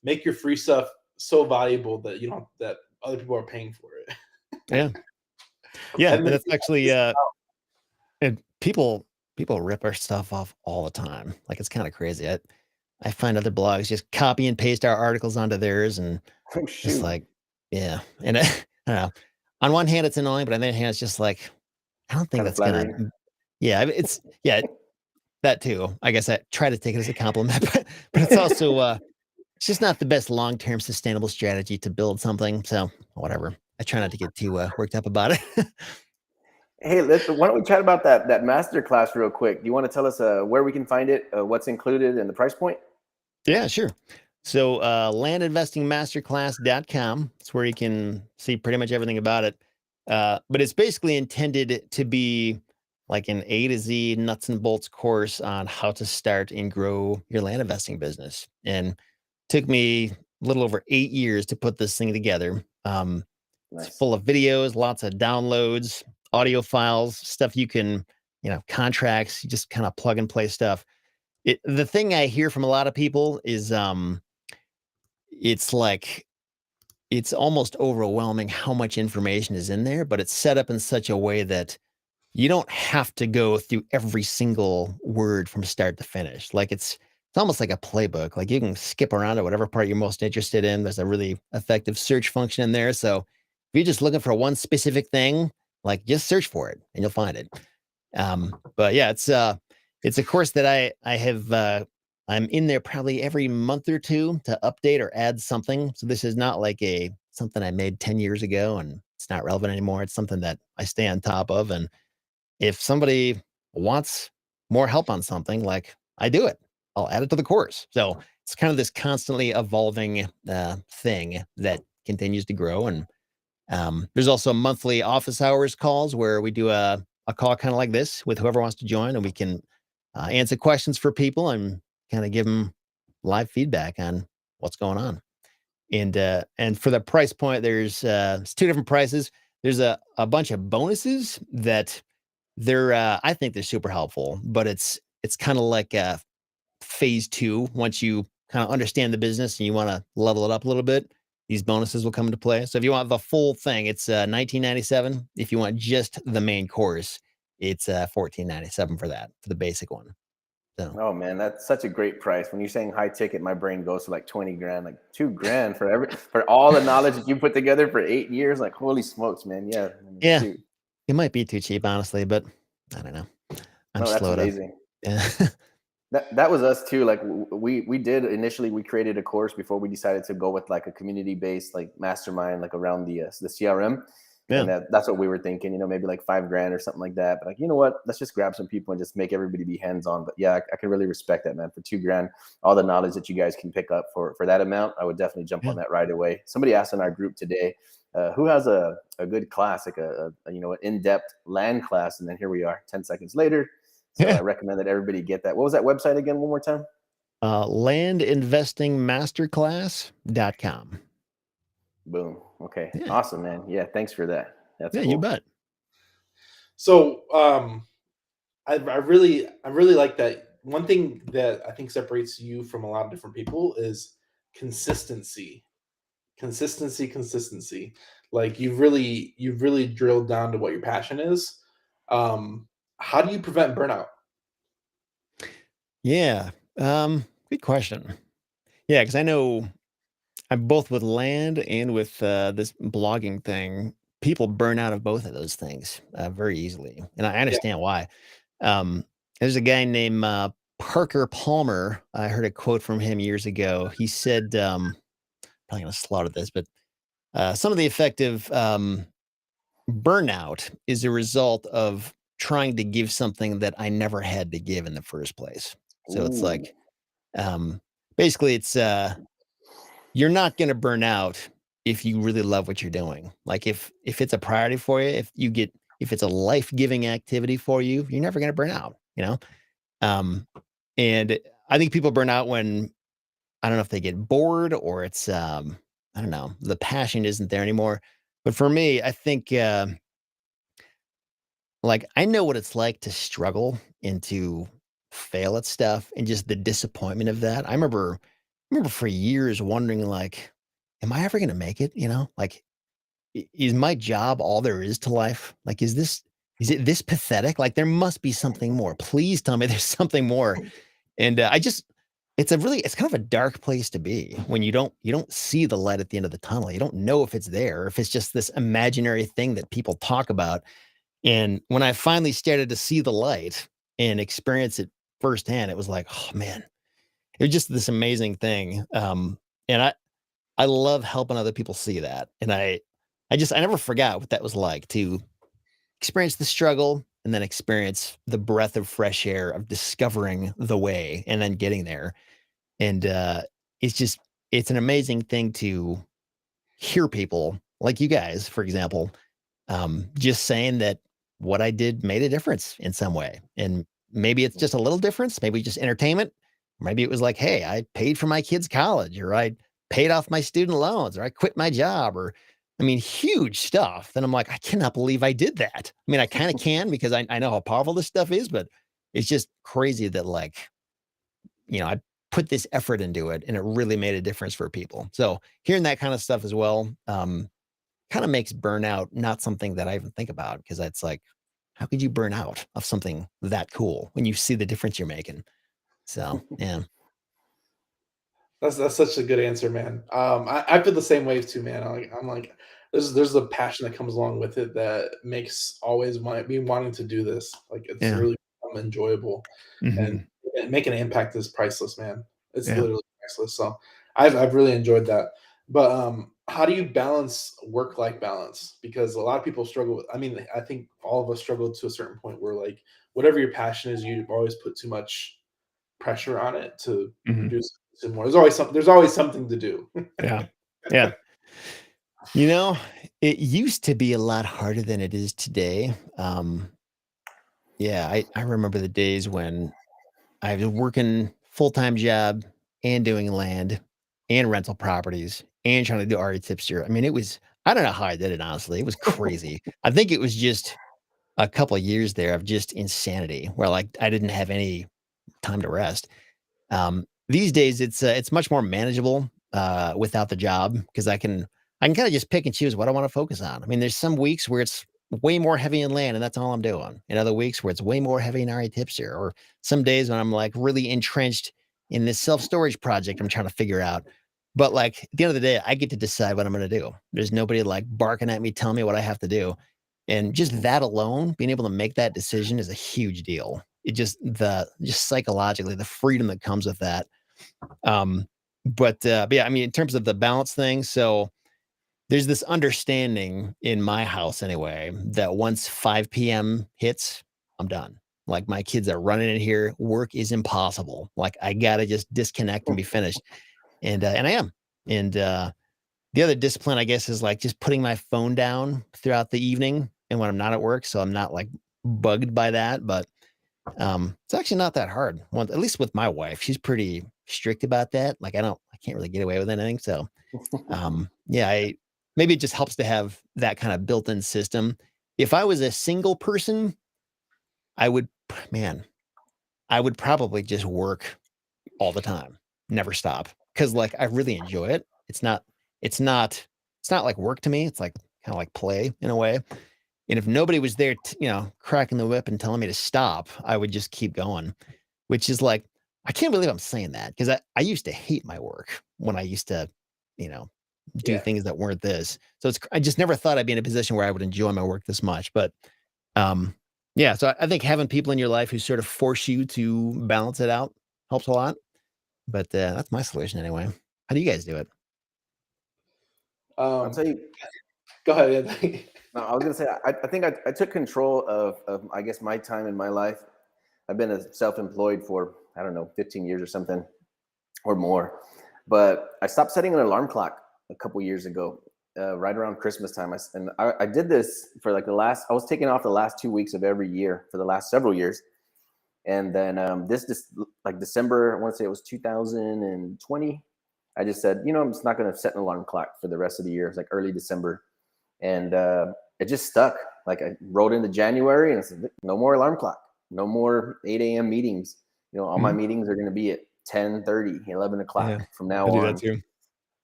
make your free stuff so valuable that that other people are paying for it. Yeah, yeah, and that's actually and people rip our stuff off all the time. Like, it's kind of crazy. I find other blogs just copy and paste our articles onto theirs, and it's like, yeah. And I don't know. On one hand, it's annoying, but on the other hand, it's just like, I don't think that's gonna. Yeah, it's that too. I guess I try to take it as a compliment, but it's also it's just not the best long-term sustainable strategy to build something. So whatever. I try not to get too worked up about it. Hey, why don't we chat about that master class real quick? Do you want to tell us where we can find it, what's included, and the price point? Yeah, sure. So landinvestingmasterclass.com. It's where you can see pretty much everything about it. But it's basically intended to be like an A to Z nuts and bolts course on how to start and grow your land investing business. And it took me a little over 8 years to put this thing together. Nice. It's full of videos, lots of downloads, audio files, stuff you can, contracts, you just kind of plug and play stuff. The thing I hear from a lot of people is it's like, it's almost overwhelming how much information is in there, but it's set up in such a way that you don't have to go through every single word from start to finish. Like, it's almost like a playbook. Like, you can skip around to whatever part you're most interested in. There's a really effective search function in there. So if you're just looking for one specific thing, like, just search for it and you'll find it. But yeah, it's a course that I have, I'm in there probably every month or two to update or add something. So this is not like something I made 10 years ago and it's not relevant anymore. It's something that I stay on top of. And if somebody wants more help on something, like, I do it, I'll add it to the course. So it's kind of this constantly evolving thing that continues to grow. And there's also monthly office hours calls where we do a call kind of like this with whoever wants to join, and we can answer questions for people and kind of give them live feedback on what's going on. And for the price point, there's it's 2 different prices. There's a bunch of bonuses that I think they're super helpful, but it's kind of like phase 2. Once you kind of understand the business and you want to level it up a little bit, these bonuses will come into play. So if you want the full thing, it's $19.97. If you want just the main course, it's $14.97 for the basic one. So. Oh man, that's such a great price. When you're saying high ticket, my brain goes to like 20 grand, like $2,000 for all the knowledge that you put together for 8 years. Like, holy smokes, man. Yeah. Yeah. Shoot. It might be too cheap, honestly, but I don't know. That's amazing. Yeah. That was us too. Like, we did initially, we created a course before we decided to go with like a community-based like mastermind, like around the CRM. Yeah. And that's what we were thinking, maybe like $5,000 or something like that. But like, you know what? Let's just grab some people and just make everybody be hands-on. But yeah, I can really respect that, man. For $2,000, all the knowledge that you guys can pick up for that amount, I would definitely jump on that right away. Somebody asked in our group today, who has a good class, like an in-depth land class? And then here we are 10 seconds later. So I recommend that everybody get that. What was that website again? One more time. Landinvestingmasterclass.com. Boom. Okay. Yeah. Awesome, man. Yeah. Thanks for that. That's cool. You bet. So I really like that. One thing that I think separates you from a lot of different people is consistency. Like, you've really drilled down to what your passion is. How do you prevent burnout? Yeah. Good question. Yeah, because I know I'm both with land and with this blogging thing. People burn out of both of those things very easily. And I understand why. There's a guy named Parker Palmer. I heard a quote from him years ago. He said, probably going to slaughter this, but some of the effective burnout is a result of trying to give something that I never had to give in the first place. So it's like, basically it's, you're not going to burn out if you really love what you're doing. Like if it's a priority for you, if it's a life-giving activity for you, you're never going to burn out, you know? And I think people burn out when, I don't know if they get bored or it's, I don't know, the passion isn't there anymore. But for me, I think, like I know what it's like to struggle and to fail at stuff and just the disappointment of that. I remember for years wondering like, am I ever going to make it? You know, like is my job all there is to life? Like, is it this pathetic? Like, there must be something more. Please tell me there's something more. And it's kind of a dark place to be when you don't see the light at the end of the tunnel. You don't know if it's there, or if it's just this imaginary thing that people talk about. And when I finally started to see the light and experience it firsthand, it was like, oh man, it was just this amazing thing. And I love helping other people see that. And I never forgot what that was like to experience the struggle and then experience the breath of fresh air of discovering the way and then getting there. And it's just, it's an amazing thing to hear people like you guys, for example, just saying that what I did made a difference in some way. And maybe it's just a little difference, maybe just entertainment. Maybe it was like, hey, I paid for my kids' college, or I paid off my student loans, or I quit my job, or I mean, huge stuff. Then I'm like, I cannot believe I did that. I mean, I kind of can because I know how powerful this stuff is, but it's just crazy that like, I put this effort into it and it really made a difference for people. So hearing that kind of stuff as well, kind of makes burnout not something that I even think about, because it's like, how could you burn out of something that cool when you see the difference you're making? So yeah. That's such a good answer, man. I feel the same way too, man. I'm like, there's a passion that comes along with it that makes always me wanting to do this. Like it's Yeah. really enjoyable, and Hmm. making an impact is priceless, man. It's Yeah. literally priceless. So I've really enjoyed that. But how do you balance work-life balance? Because a lot of people struggle with. I mean, I think all of us struggle to a certain point where like whatever your passion is, you always put too much pressure on it to Hmm. produce more. There's always something to do. Yeah. Yeah. You know, it used to be a lot harder than it is today. Yeah, I remember the days when I was working full-time job and doing land and rental properties and trying to do REItipster. I mean, I don't know how I did it, honestly. It was crazy. I think it was just a couple of years there of just insanity where like I didn't have any time to rest. These days it's much more manageable without the job, because I can kind of just pick and choose what I want to focus on. I mean, there's some weeks where it's way more heavy in land and that's all I'm doing. And other weeks where it's way more heavy in REItipster, or some days when I'm like really entrenched in this self-storage project I'm trying to figure out. But like at the end of the day, I get to decide what I'm going to do. There's nobody like barking at me, telling me what I have to do. And just that alone, being able to make that decision is a huge deal. Just psychologically, the freedom that comes with that. Um, but yeah, I mean, in terms of the balance thing, so there's this understanding in my house anyway that once 5 p.m. hits, I'm done. Like my kids are running in here, work is impossible. Like I gotta just disconnect and be finished. And I am. And the other discipline, I guess, is like just putting my phone down throughout the evening and when I'm not at work, so I'm not like bugged by that. But it's actually not that hard. Well, at least with my wife, she's pretty strict about that. Like I can't really get away with anything. So yeah, maybe it just helps to have that kind of built-in system. If I was a single person, I would, man, I would probably just work all the time, never stop, because like I really enjoy it. It's not, it's not like work to me. It's like kind of like play in a way. And if nobody was there, cracking the whip and telling me to stop, I would just keep going, which is like, I can't believe I'm saying that, because I used to hate my work when I used to, you know, do Yeah. things that weren't this. So I just never thought I'd be in a position where I would enjoy my work this much. But um, yeah, so I think having people in your life who sort of force you to balance it out helps a lot. But that's my solution anyway. How do you guys do it? I'll Um, tell you. Go ahead, Anthony. No, I was gonna say I think I took control of I guess my time in my life. I've been self-employed for I don't know 15 years or something or more, but I stopped setting an alarm clock a couple years ago. right around Christmas time. I did this for like I was taking off the last 2 weeks of every year for the last several years. And then this like December, I want to say it was 2020. I just said, I'm just not going to set an alarm clock for the rest of the year. It's like early December. And it just stuck. Like I wrote into January and I said, no more alarm clock, no more 8 a.m. meetings. All my meetings are going to be at 10:30, 11 o'clock from now I do on. that too.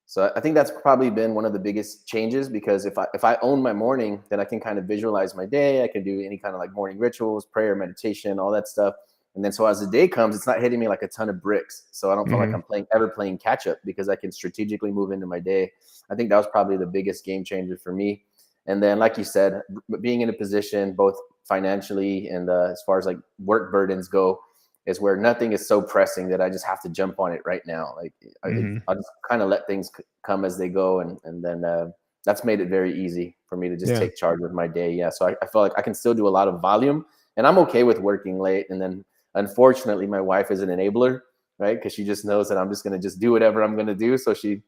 So I think that's probably been one of the biggest changes, because if I own my morning, then I can kind of visualize my day. I can do any kind of like morning rituals, prayer, meditation, all that stuff. And then so as the day comes, it's not hitting me like a ton of bricks. So I don't feel like I'm ever playing catch up, because I can strategically move into my day. I think that was probably the biggest game changer for me. And then, like you said, being in a position both financially and as far as like work burdens go, is where nothing is so pressing that I just have to jump on it right now. Like I'll just kind of let things come as they go. And then that's made it very easy for me to just take charge of my day. Yeah. So I feel like I can still do a lot of volume, and I'm okay with working late. And then unfortunately my wife is an enabler, right? Because she just knows that I'm just going to just do whatever I'm going to do. So she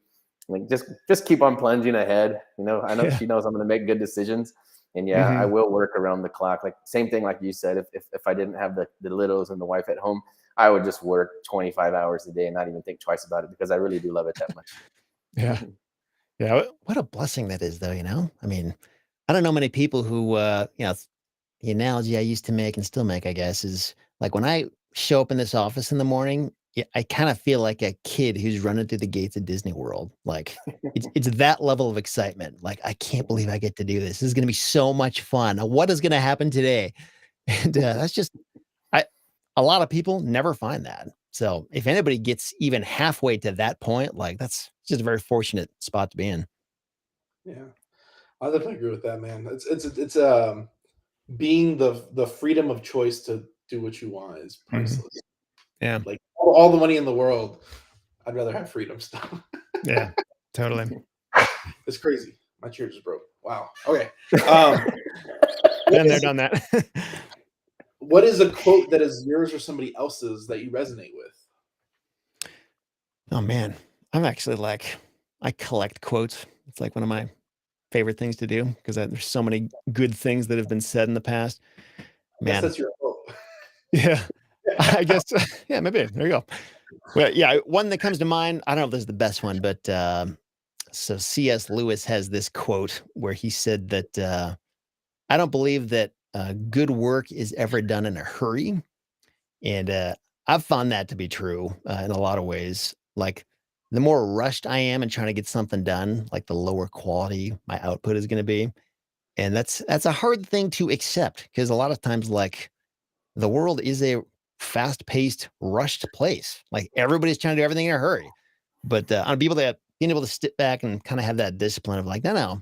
like, just keep on plunging ahead. I know she knows I'm going to make good decisions. And I will work around the clock. Like same thing, like you said, if I didn't have the littles and the wife at home, I would just work 25 hours a day and not even think twice about it, because I really do love it that much. Yeah. Yeah. What a blessing that is, though. I mean, I don't know many people who, the analogy I used to make and still make, I guess, is like when I show up in this office in the morning, I kind of feel like a kid who's running through the gates of Disney World. Like it's that level of excitement. Like, I can't believe I get to do this. This is going to be so much fun. Now, what is going to happen today? And that's just, a lot of people never find that. So if anybody gets even halfway to that point, like that's just a very fortunate spot to be in. Yeah, I definitely agree with that, man. It's being the freedom of choice to do what you want is priceless. Yeah. Like all the money in the world, I'd rather have freedom stuff. Yeah, totally. It's crazy. My chair just broke. Wow. Okay. Been there, done that. What is a quote that is yours or somebody else's that you resonate with? Oh man, I'm actually like, I collect quotes. It's like one of my favorite things to do, because there's so many good things that have been said in the past. I guess Man, that's your quote. yeah, I guess. Yeah, maybe. There you go. Well, yeah, one that comes to mind, I don't know if this is the best one, but so C.S. Lewis has this quote where he said that I don't believe that good work is ever done in a hurry. And I've found that to be true in a lot of ways. Like the more rushed I am in trying to get something done, like the lower quality my output is going to be. And that's a hard thing to accept, because a lot of times, like, the world is a fast-paced, rushed place. Like everybody's trying to do everything in a hurry. But on people that being able to sit back and kind of have that discipline of like, no,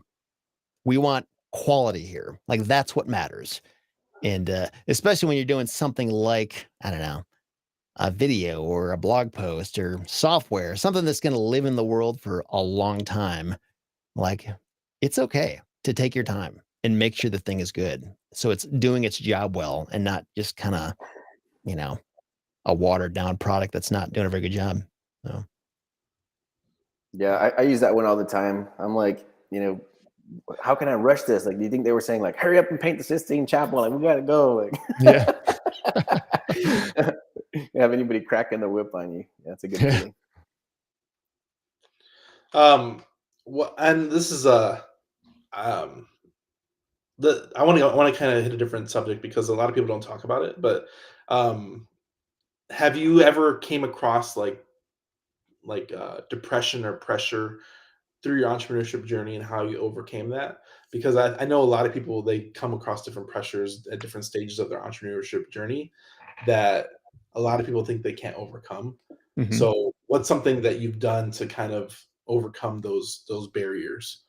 we want quality here. Like that's what matters. And especially when you're doing something like, I don't know, a video or a blog post or software, something that's going to live in the world for a long time. Like it's okay to take your time and make sure the thing is good. So it's doing its job well and not just kind of, a watered down product that's not doing a very good job. So. Yeah, I use that one all the time. I'm like, how can I rush this? Like, do you think they were saying like, hurry up and paint the Sistine Chapel? Like, we gotta go. Like, Yeah. You have anybody cracking the whip on you? That's a good feeling. And this is I want to kind of hit a different subject, because a lot of people don't talk about it. But have you ever came across like depression or pressure through your entrepreneurship journey, and how you overcame that? Because I know a lot of people, they come across different pressures at different stages of their entrepreneurship journey that a lot of people think they can't overcome. Mhm. So what's something that you've done to kind of overcome those barriers?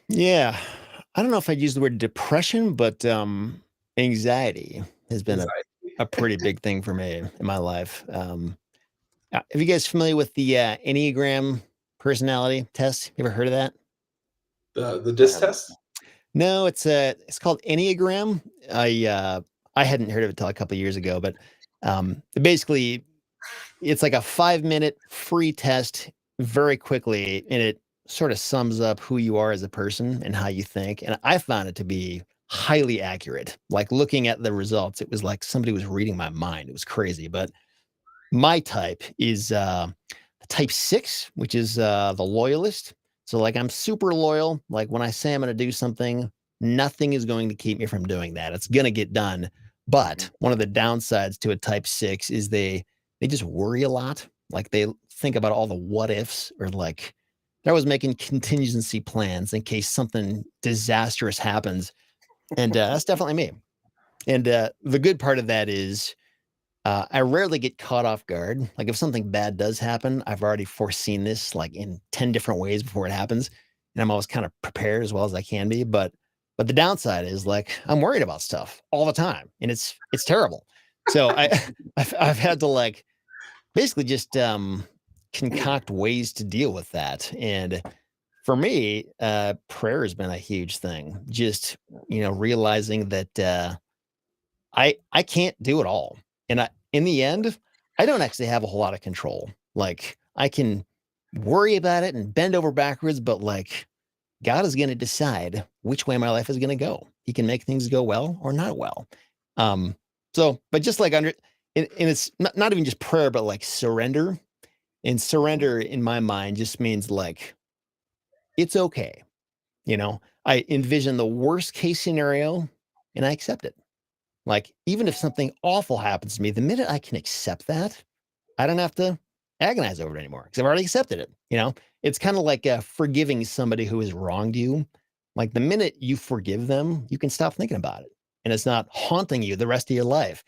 Yeah. I don't know if I'd use the word depression, but anxiety has been Anxiety. a pretty big thing for me in my life. Are you guys familiar with the Enneagram personality test? You ever heard of that? The DISC test? No, it's called Enneagram. I hadn't heard of it until a couple of years ago, but basically it's like a 5-minute free test very quickly, and sort of sums up who you are as a person and how you think. And I found it to be highly accurate. Like looking at the results, it was like somebody was reading my mind. It was crazy. But my type is type 6, which is the loyalist. So like I'm super loyal. Like when I say I'm going to do something, nothing is going to keep me from doing that. It's going to get done. But one of the downsides to a type 6 is they just worry a lot. Like they think about all the what ifs, or like they're always making contingency plans in case something disastrous happens. And that's definitely me. And the good part of that is I rarely get caught off guard. Like if something bad does happen, I've already foreseen this like in 10 different ways before it happens. And I'm always kind of prepared as well as I can be. But the downside is like I'm worried about stuff all the time, and it's terrible. So I've had to like basically just concoct ways to deal with that. And for me, prayer has been a huge thing. Just, realizing that I can't do it all. And in the end, I don't actually have a whole lot of control. Like I can worry about it and bend over backwards, but like God is going to decide which way my life is going to go. He can make things go well or not well. But just like and it's not even just prayer, but like surrender. And surrender in my mind just means like, it's okay. I envision the worst case scenario and I accept it. Like, even if something awful happens to me, the minute I can accept that, I don't have to agonize over it anymore because I've already accepted it. It's kind of like forgiving somebody who has wronged you. Like the minute you forgive them, you can stop thinking about it and it's not haunting you the rest of your life.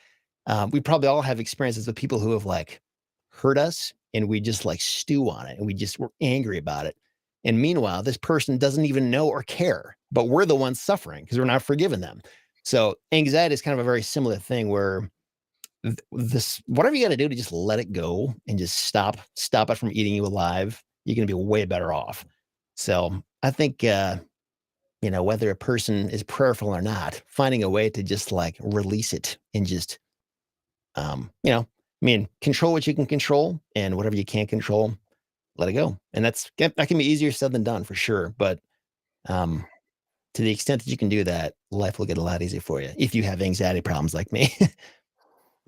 We probably all have experiences with people who have like hurt us and we just like stew on it and we're angry about it. And meanwhile, this person doesn't even know or care, but we're the ones suffering because we're not forgiving them. So anxiety is kind of a very similar thing where whatever you got to do to just let it go and just stop it from eating you alive, you're going to be way better off. So I think, whether a person is prayerful or not, finding a way to just like release it and just, control what you can control and whatever you can't control, let it go. And that can be easier said than done for sure. But, to the extent that you can do that, life will get a lot easier for you if you have anxiety problems like me.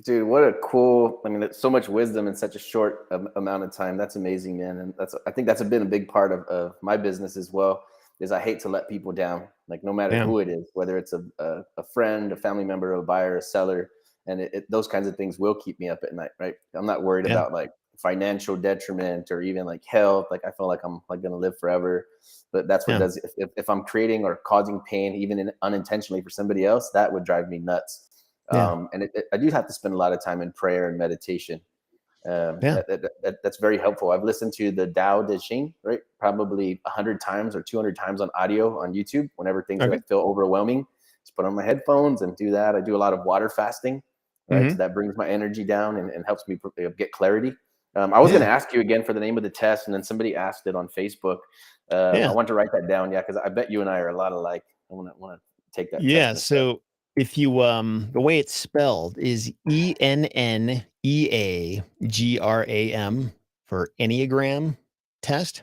Dude, what a cool, there's so much wisdom in such a short amount of time. That's amazing, man. And I think that's been a big part of my business as well, is I hate to let people down, like no matter who it is, whether it's a friend, a family member, a buyer, a seller, and those kinds of things will keep me up at night, right? I'm not worried about like financial detriment or even like health. Like I feel like I'm like going to live forever, but that's what does, if I'm creating or causing pain, even unintentionally for somebody else, that would drive me nuts. And I do have to spend a lot of time in prayer and meditation. That's very helpful. I've listened to the Tao Te Ching, right? Probably 100 times or 200 times on audio on YouTube. Whenever things like feel overwhelming, just put on my headphones and do that. I do a lot of water fasting, right? So that brings my energy down and helps me get clarity. I was going to ask you again for the name of the test, and then somebody asked it on Facebook. I want to write that down, because I bet you and I are a lot alike. I want to take that. Yeah. So if you the way it's spelled is ENNEAGRAM for Enneagram test.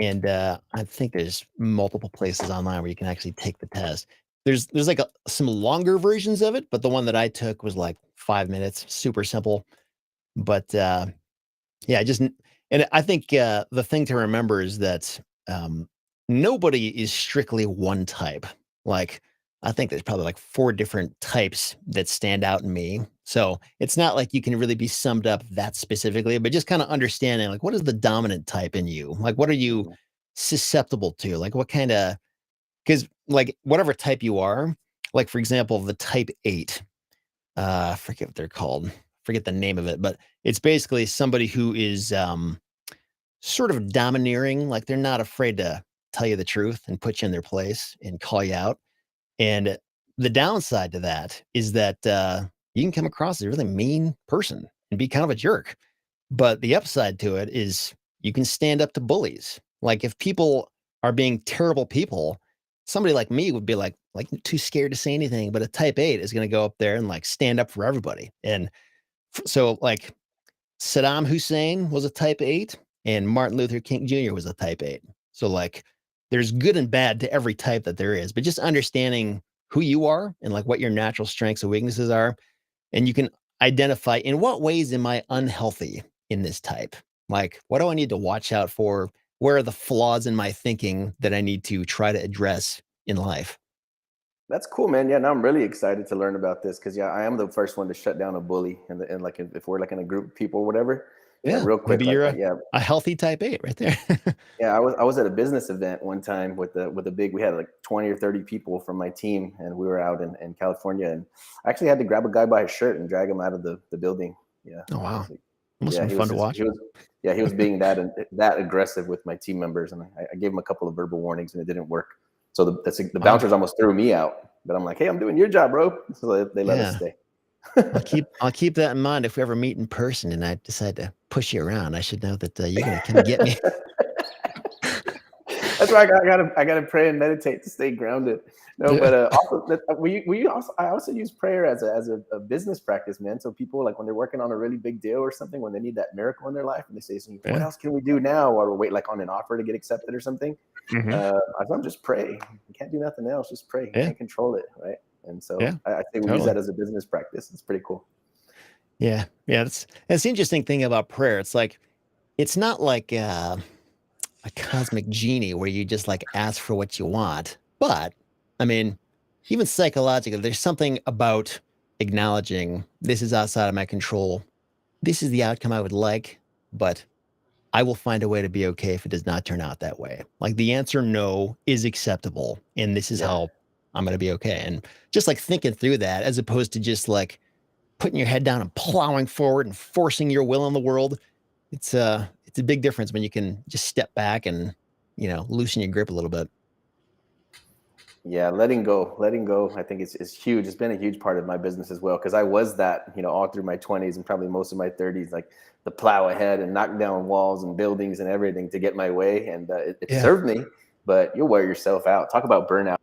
And I think there's multiple places online where you can actually take the test. There's like some longer versions of it, but the one that I took was like 5 minutes, super simple. But and I think the thing to remember is that nobody is strictly one type. Like I think there's probably like 4 different types that stand out in me. So it's not like you can really be summed up that specifically, but just kind of understanding like what is the dominant type in you? Like what are you susceptible to? Like what kind of, because like whatever type you are, like for example, the type 8, I forget what they're called, forget the name of it, but it's basically somebody who is sort of domineering. Like they're not afraid to tell you the truth and put you in their place and call you out. And the downside to that is that you can come across as a really mean person and be kind of a jerk. But the upside to it is you can stand up to bullies. Like if people are being terrible people, somebody like me would be like too scared to say anything. But a type 8 is going to go up there and like stand up for everybody. And so like Saddam Hussein was a type 8 and Martin Luther King Jr. was a type 8. So like there's good and bad to every type that there is, but just understanding who you are and like what your natural strengths and weaknesses are. And you can identify in what ways am I unhealthy in this type? Like, what do I need to watch out for? Where are the flaws in my thinking that I need to try to address in life? That's cool, man. Yeah, now I'm really excited to learn about this because I am the first one to shut down a bully, and like if we're like in a group of people or whatever, yeah, Yeah, real quick, maybe like you're yeah, a healthy type 8 right there. yeah. I was at a business event one time with a big. We had like 20 or 30 people from my team, and we were out in California, and I actually had to grab a guy by his shirt and drag him out of the building. Yeah, Oh, wow. like, Must yeah, have been fun to watch. he was being that aggressive with my team members, and I gave him a couple of verbal warnings, and it didn't work. So the Wow. bouncers almost threw me out, but I'm like, hey, I'm doing your job, bro. So they let us Yeah. stay. I'll keep that in mind if we ever meet in person and I decide to push you around. I should know that you're gonna come get me. That's why I gotta pray and meditate to stay grounded. No, Yeah. but also I also use prayer as a business practice, man. So people like when they're working on a really big deal or something, when they need that miracle in their life, and they say, "So what Yeah. else can we do now?" Or wait like on an offer to get accepted or something. Mhm. I tell them just pray. You can't do nothing else. Just pray. You Yeah. can't control it, right? And so Yeah. I think we use Totally. that as a business practice. It's pretty cool. Yeah. Yeah. That's the interesting thing about prayer. It's like it's not like a cosmic genie where you just like ask for what you want. But I mean, even psychologically, there's something about acknowledging this is outside of my control. This is the outcome I would like, but I will find a way to be okay if it does not turn out that way. Like the answer no is acceptable. And this is Yeah. how I'm going to be okay. And just like thinking through that as opposed to just like putting your head down and plowing forward and forcing your will in the world. It's a big difference when you can just step back and, loosen your grip a little bit. Yeah, letting go. I think is huge. It's been a huge part of my business as well because I was that, all through my 20s and probably most of my 30s, like the plow ahead and knock down walls and buildings and everything to get my way, and it Yeah. served me. But you'll wear yourself out. Talk about burnout.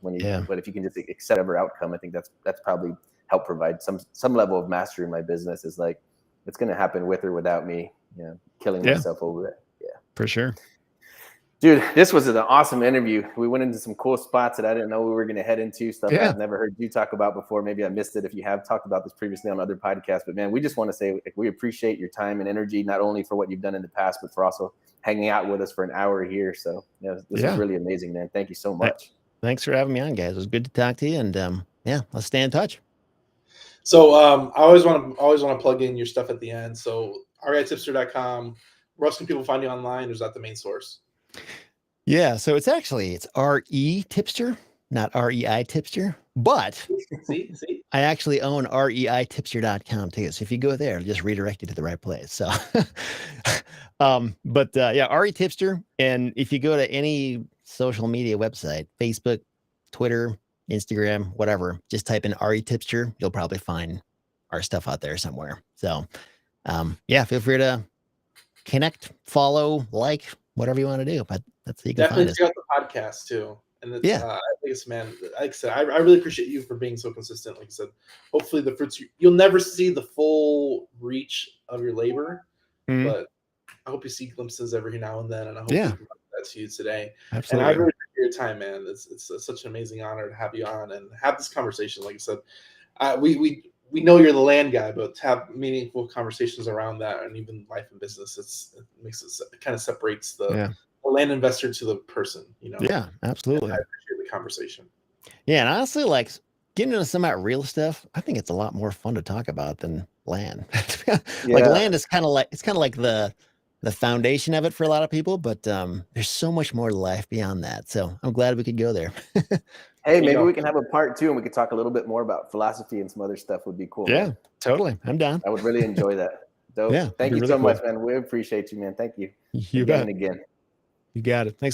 When you. Yeah. But if you can just accept whatever outcome, I think that's probably help provide some level of mastery in my business. Is like it's going to happen with or without me. Killing Yeah. myself over it. Yeah. For sure. Dude, this was an awesome interview. We went into some cool spots that I didn't know we were going to head into, stuff Yeah. I've never heard you talk about before. Maybe I missed it if you have talked about this previously on other podcasts. But man, we just want to say we appreciate your time and energy, not only for what you've done in the past, but for also hanging out with us for an hour here. So this was really amazing, man. Thank you so much. Thanks for having me on, guys. It was good to talk to you. And let's stay in touch. So I always want to plug in your stuff at the end. So REItipster.com. Where else can people find you online? Or is that the main source? Yeah, so it's REItipster, not REItipster, but see, I actually own REItipster.com too. So if you go there, it'll just redirect you to the right place. So, REItipster. And if you go to any social media website, Facebook, Twitter, Instagram, whatever, just type in REItipster, you'll probably find our stuff out there somewhere. So, feel free to connect, follow, like, whatever you want to do. But that's how you can definitely find us. check out the podcast too. And it's, Yeah. I think it's, man, like I said, I really appreciate you for being so consistent. Like I said, hopefully the fruits, you'll never see the full reach of your labor, but I hope you see glimpses every now and then. And I hope we can provide that to you today. Absolutely. And I really appreciate your time, man. It's such an amazing honor to have you on and have this conversation. Like I said, we know you're the land guy, but to have meaningful conversations around that and even life and business, it kind of separates the land investor to the person, Yeah, absolutely. And I appreciate the conversation. Yeah, and honestly, like getting into some of that real stuff, I think it's a lot more fun to talk about than land. Like land is kind of like the foundation of it for a lot of people, but there's so much more to life beyond that. So I'm glad we could go there. Hey, maybe we can have a part 2 and we could talk a little bit more about philosophy and some other stuff would be cool. Yeah, man. Totally. I'm down. I would really enjoy that. Dope. Yeah, Thank you really so cool. much, man. We appreciate you, man. Thank you. You again bet. and again. You got it. Thanks.